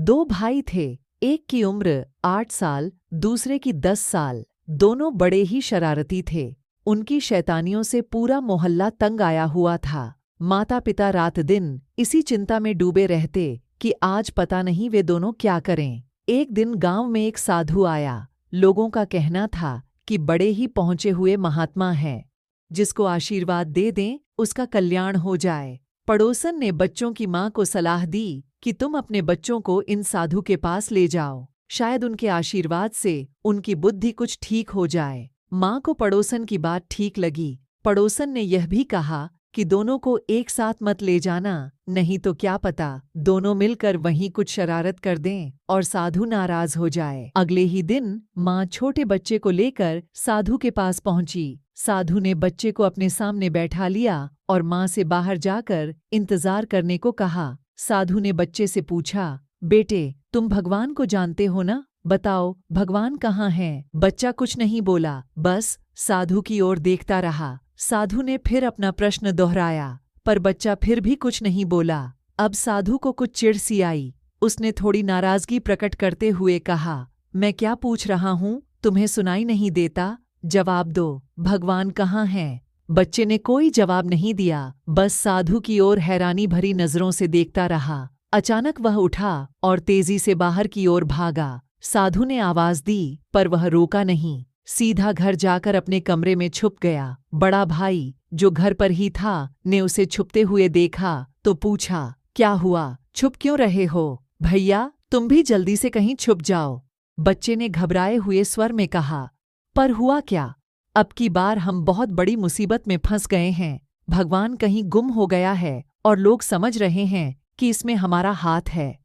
दो भाई थे, एक की उम्र 8 साल, दूसरे की 10 साल। दोनों बड़े ही शरारती थे। उनकी शैतानियों से पूरा मोहल्ला तंग आया हुआ था। माता पिता रात दिन इसी चिंता में डूबे रहते कि आज पता नहीं वे दोनों क्या करें। एक दिन गांव में एक साधु आया। लोगों का कहना था कि बड़े ही पहुंचे हुए महात्मा हैं, जिसको आशीर्वाद दे दें उसका कल्याण हो जाए। पड़ोसन ने बच्चों की माँ को सलाह दी कि तुम अपने बच्चों को इन साधु के पास ले जाओ, शायद उनके आशीर्वाद से उनकी बुद्धि कुछ ठीक हो जाए। माँ को पड़ोसन की बात ठीक लगी। पड़ोसन ने यह भी कहा कि दोनों को एक साथ मत ले जाना, नहीं तो क्या पता दोनों मिलकर वहीं कुछ शरारत कर दें और साधु नाराज हो जाए। अगले ही दिन माँ छोटे बच्चे को लेकर साधु के पास पहुंची। साधु ने बच्चे को अपने सामने बैठा लिया और माँ से बाहर जाकर इंतजार करने को कहा। साधु ने बच्चे से पूछा, बेटे तुम भगवान को जानते हो ना? बताओ भगवान कहाँ हैं? बच्चा कुछ नहीं बोला, बस साधु की ओर देखता रहा। साधु ने फिर अपना प्रश्न दोहराया, पर बच्चा फिर भी कुछ नहीं बोला। अब साधु को कुछ चिढ़ सी आई। उसने थोड़ी नाराजगी प्रकट करते हुए कहा, मैं क्या पूछ रहा हूँ, तुम्हें सुनाई नहीं देता? जवाब दो, भगवान कहाँ हैं? बच्चे ने कोई जवाब नहीं दिया, बस साधु की ओर हैरानी भरी नजरों से देखता रहा। अचानक वह उठा और तेजी से बाहर की ओर भागा। साधु ने आवाज दी, पर वह रोका नहीं। सीधा घर जाकर अपने कमरे में छुप गया। बड़ा भाई, जो घर पर ही था, ने उसे छुपते हुए देखा तो पूछा, क्या हुआ, छुप क्यों रहे हो? भैया तुम भी जल्दी से कहीं छुप जाओ। बच्चे ने घबराए हुए स्वर में कहा, पर हुआ क्या? अब की बार हम बहुत बड़ी मुसीबत में फंस गए हैं। भगवान कहीं गुम हो गया है और लोग समझ रहे हैं कि इसमें हमारा हाथ है।